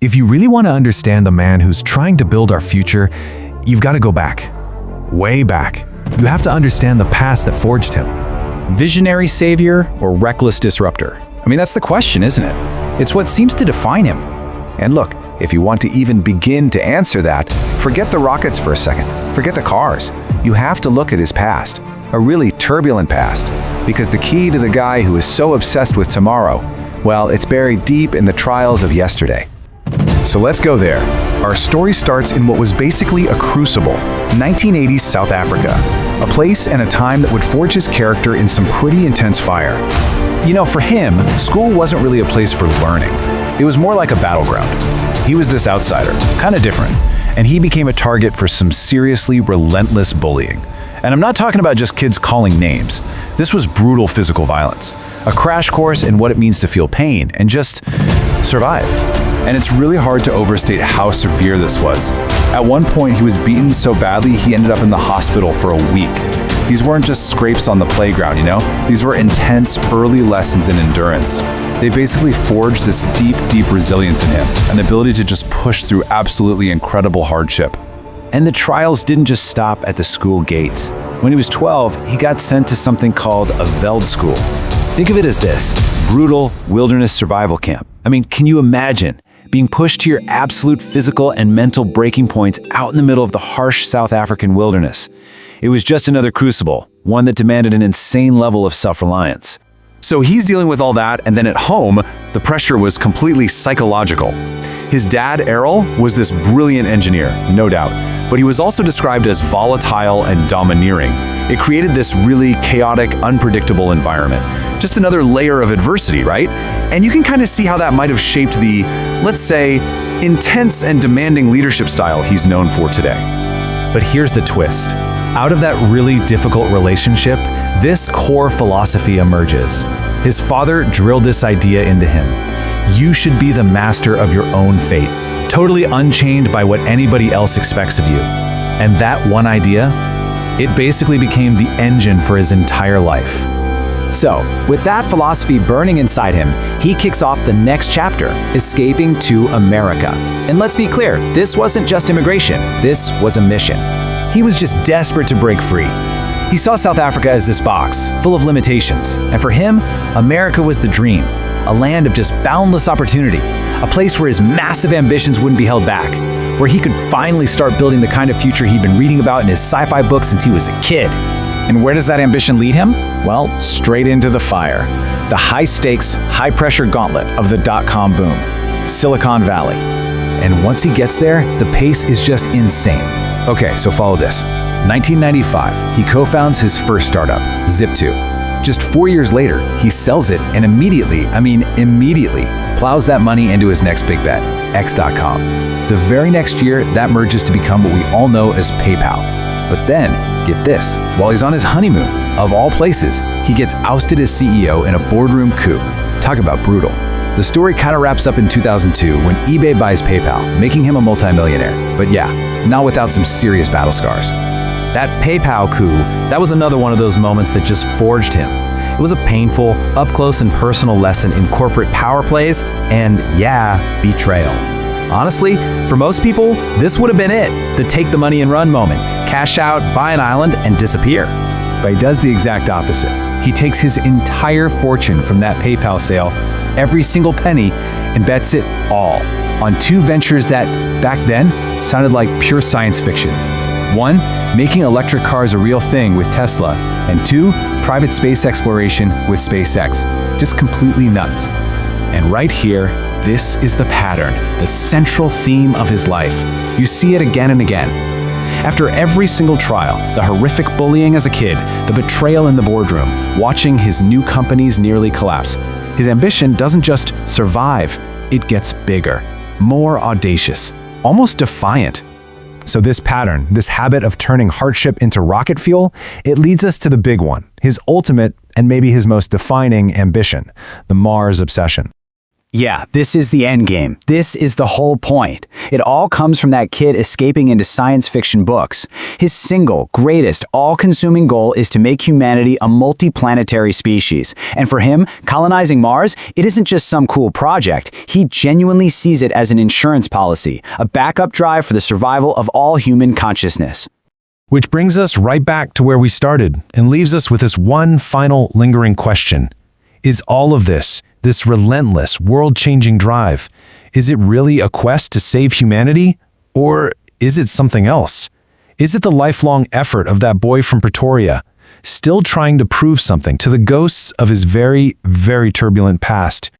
If you really want to understand the man who's trying to build our future, you've got to go back. Way back. You have to understand the past that forged him. Visionary savior or reckless disruptor? I mean, that's the question, isn't it? It's what seems to define him. And look, if you want to even begin to answer that, forget the rockets for a second. Forget the cars. You have to look at his past, a really turbulent past, because the key to the guy who is so obsessed with tomorrow, well, it's buried deep in the trials of yesterday. So let's go there. Our story starts in what was basically a crucible, 1980s South Africa, a place and a time that would forge his character in some pretty intense fire. You know, for him, school wasn't really a place for learning. It was more like a battleground. He was this outsider, kind of different, and he became a target for some seriously relentless bullying. And I'm not talking about just kids calling names. This was brutal physical violence, a crash course in what it means to feel pain and just survive. And it's really hard to overstate how severe this was. At one point, he was beaten so badly he ended up in the hospital for a week. These weren't just scrapes on the playground, you know? These were intense early lessons in endurance. They basically forged this deep resilience in him, an ability to just push through absolutely incredible hardship. And the trials didn't just stop at the school gates. When he was 12, he got sent to something called a Veld school. Think of it as this: brutal wilderness survival camp. I mean, can you imagine being pushed to your absolute physical and mental breaking points out in the middle of the harsh South African wilderness? It was just another crucible, one that demanded an insane level of self-reliance. So he's dealing with all that, and then at home, the pressure was completely psychological. His dad, Errol, was this brilliant engineer, no doubt, but he was also described as volatile and domineering. It created this really chaotic, unpredictable environment. Just another layer of adversity, right? And you can kind of see how that might have shaped the, let's say, intense and demanding leadership style he's known for today. But here's the twist. Out of that really difficult relationship, this core philosophy emerges. His father drilled this idea into him. You should be the master of your own fate, totally unchained by what anybody else expects of you. And that one idea, it basically became the engine for his entire life. So, with that philosophy burning inside him, he kicks off the next chapter, escaping to America. And let's be clear, this wasn't just immigration, this was a mission. He was just desperate to break free. He saw South Africa as this box, full of limitations, and for him, America was the dream, a land of just boundless opportunity, a place where his massive ambitions wouldn't be held back, where he could finally start building the kind of future he'd been reading about in his sci-fi books since he was a kid. And where does that ambition lead him? Well, straight into the fire. The high-stakes, high-pressure gauntlet of the dot-com boom, Silicon Valley. And once he gets there, the pace is just insane. Okay, so follow this. 1995, he co-founds his first startup, Zip2. Just 4 years later, he sells it and immediately plows that money into his next big bet, X.com. The very next year, that merges to become what we all know as PayPal. But then, get this, while he's on his honeymoon, of all places, he gets ousted as CEO in a boardroom coup. Talk about brutal. The story kind of wraps up in 2002 when eBay buys PayPal, making him a multimillionaire. But yeah, not without some serious battle scars. That PayPal coup, that was another one of those moments that just forged him. It was a painful, up-close and personal lesson in corporate power plays and, yeah, betrayal. Honestly, for most people, this would have been it, the take the money and run moment. Cash out, buy an island, and disappear. But he does the exact opposite. He takes his entire fortune from that PayPal sale, every single penny, and bets it all on two ventures that, back then, sounded like pure science fiction. One, making electric cars a real thing with Tesla, and two, private space exploration with SpaceX. Just completely nuts. And right here, this is the pattern, the central theme of his life. You see it again and again. After every single trial, the horrific bullying as a kid, the betrayal in the boardroom, watching his new companies nearly collapse, his ambition doesn't just survive, it gets bigger, more audacious, almost defiant. So this pattern, this habit of turning hardship into rocket fuel, it leads us to the big one, his ultimate and maybe his most defining ambition, the Mars obsession. Yeah, this is the end game. This is the whole point. It all comes from that kid escaping into science fiction books. His single, greatest, all-consuming goal is to make humanity a multi-planetary species. And for him, colonizing Mars, it isn't just some cool project. He genuinely sees it as an insurance policy, a backup drive for the survival of all human consciousness. Which brings us right back to where we started and leaves us with this one final lingering question. Is all of this relentless, world-changing drive, is it really a quest to save humanity? Or is it something else? Is it the lifelong effort of that boy from Pretoria, still trying to prove something to the ghosts of his very, very turbulent past?